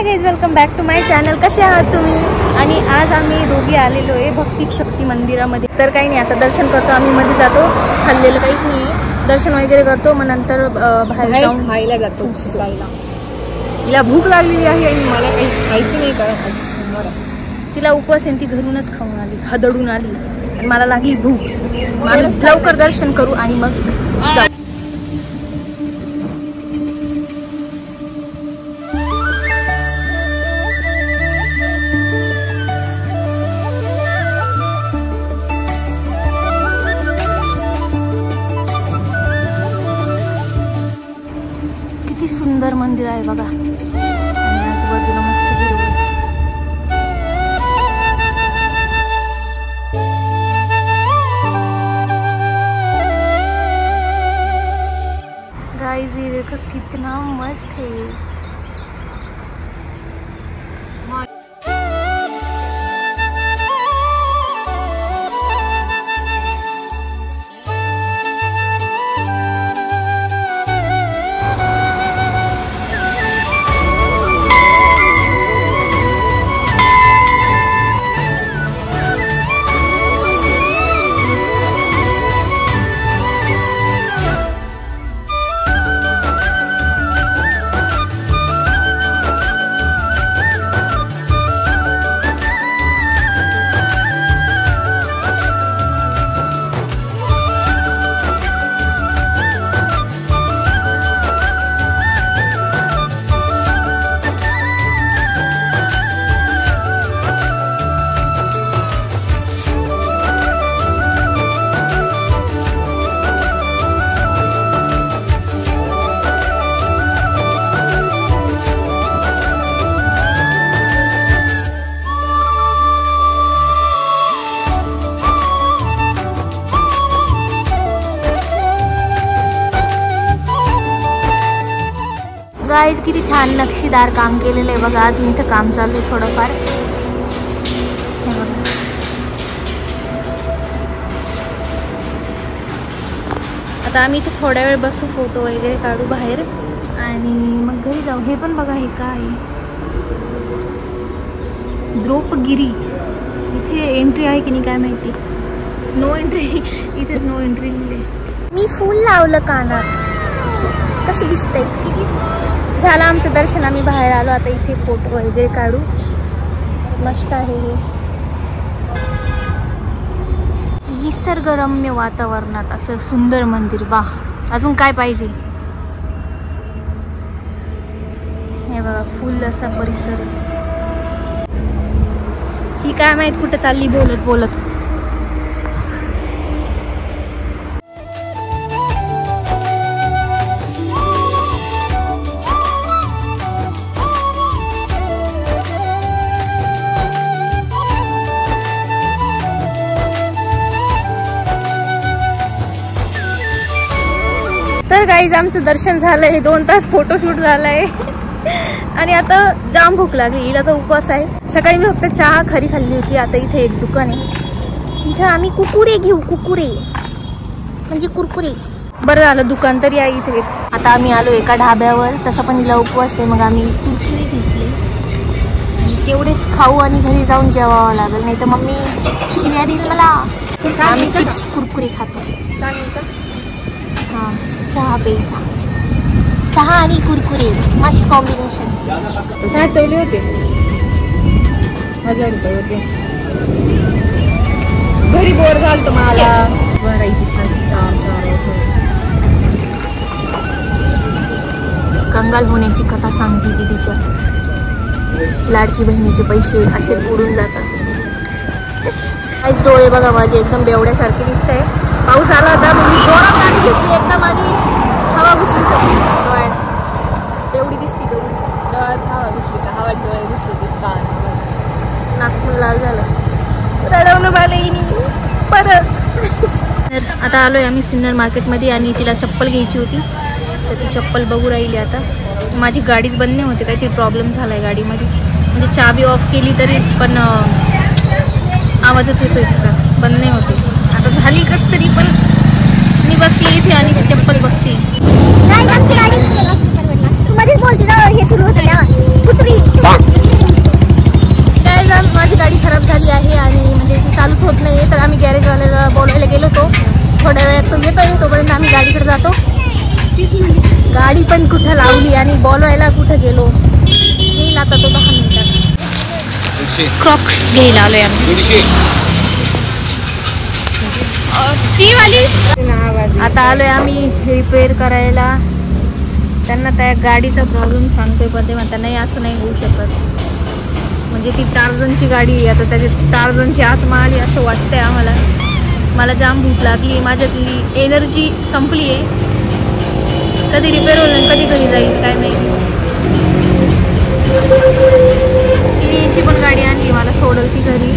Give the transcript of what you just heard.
High guys, welcome back to my channel. कसे आहात तुम्ही? आणि आज आम्ही दोघी आलेलो आहे भक्ती शक्ती मंदिरामध्ये. तर काही नाही, आता दर्शन करतो आम्ही. मध्ये जातो, खाल्लेलं काहीच नाही आहे. दर्शन वगैरे करतो, मग नंतर बाहेर जाऊन खायला जातो. तिला भूक लागलेली आहे आणि मला काही खायचं नाही कारण तिला उपवास आहे, ती घरूनच खाऊन आली, हदडून आली आणि मला लागली भूक. लवकर दर्शन करू आणि मग जाऊ. किती सुंदर मंदिर आहे बघा, आणि आजूबाजूला मस्त हिरवळ. गाइस ये देखो कितना मस्त है. गाइस किती छान नक्षीदार काम केलेलं आहे बघा. अजून इथं काम चालू आहे थोडंफार. आता आम्ही इथे थोड्या वेळ बसू, फोटो वगैरे काढू बाहेर आणि मग घरी जाऊ. हे पण बघा, हे काय द्रौपगिरी. इथे एंट्री आहे की नाही काय माहिती. नो एंट्री, इथेच नो एंट्री लिहिले. मी फूल लावलं कानात, कसं दिसतंय. झालं आमचं दर्शन, आम्ही बाहेर आलो. आता इथे फोटो वगैरे काढू. मस्त आहे हे निसर्गरम्य वातावरणात असं सुंदर मंदिर. वाह, अजून काय पाहिजे. हे बघा, फुल असा परिसर. ही काय माहित कुठं चालली बोलत बोलत. तर गाईज आमचं दर्शन झालंय, 2 तास फोटोशूट झालंय आणि आता जाम भूक लागली. हिला तर उपवास आहे. सकाळी मी फक्त चहा खरी खाल्ली होती. आता इथे एक दुकान आहे, तिथे आम्ही कुकुरे घेऊ. कुकुरे म्हणजे कुरकुरे. बरं झालं दुकान तरी आहे इथे. आता आम्ही आलो एका ढाब्यावर, तसं पण हिला उपवास आहे. मग आम्ही कुरकुरे घेतले आणि तेवढेच खाऊ आणि घरी जाऊन जेवावं लागेल, नाही तर मम्मी शिव्या देईल मला. आम्ही चिप्स कुरकुरे खातो. हां, चहा प्यायचा. चहा आणि कुरकुरे मस्त कॉम्बिनेशन. चहा चवले होते, 1000 रुपये होते. घरी बोर झालं तर मला भरायची 4 कंगाल होण्याची कथा सांगते ती. तिच्या लाडकी बहिणीचे पैसे असेच उडून जातात. काहीच डोळे बघा माझे एकदम बेवड्यासारखे दिसतंय. पाऊस आला होता, मग मी जोरात गाडी घेतली एकदम आणि हवा घुसली सगळी डोळ्यात. बेवडी दिसती, बेवडी. डोळ्यात हवा घुसली का? हवा डोळे घुसले तीच का? नागपूर लाल झालं. रडवलं मला येईनी परत. तर आता आलोय आम्ही सिन्नर मार्केटमध्ये आणि तिला चप्पल घ्यायची होती, तर ती चप्पल बघू राहिली. आता माझी गाडीच बंद नाही होते, काहीतरी प्रॉब्लेम झाला आहे गाडीमध्ये. म्हणजे चाबी ऑफ केली तरी पण आवाजच येतोय तिचा, बंद नाही होते. आता झाली कस तरी, पण मी बसली इथे आणि चप्पल बघते. तू मध्येच बोलते ना हे सुरू होतं ना कुत्री. काय माझी गाडी खराब झाली आहे आणि म्हणजे ती चालूच होत नाही. तर आम्ही गॅरेजवाल्याला बोलवायला गेलो होतो. थोड्या वेळात तो येतोय, तोपर्यंत आम्ही गाडीकडे जातो. गाडी पण कुठं लावली आणि बोलवायला कुठं गेलो, येईल आता तो 10 मिनिटात. क्रॉक्स घ्यायला आलोय आम्ही. ती वाली आता आलोय आम्ही रिपेअर करायला. त्यांना त्या गाडीचा प्रॉब्लेम सांगतोय, पण ते म्हणतात नाही असं नाही होऊ शकत. म्हणजे ती टार्झनची गाडी आहे, आता त्याची टार्झनची आत्मा आली असं वाटतंय आम्हाला. मला जाम भूक लागली, माझ्यातली एनर्जी संपली आहे. कधी रिपेअर होईल आणि कधी घरी जाईल काय माहिती. तिने याची पण गाडी आणली, मला सोडल ती घरी.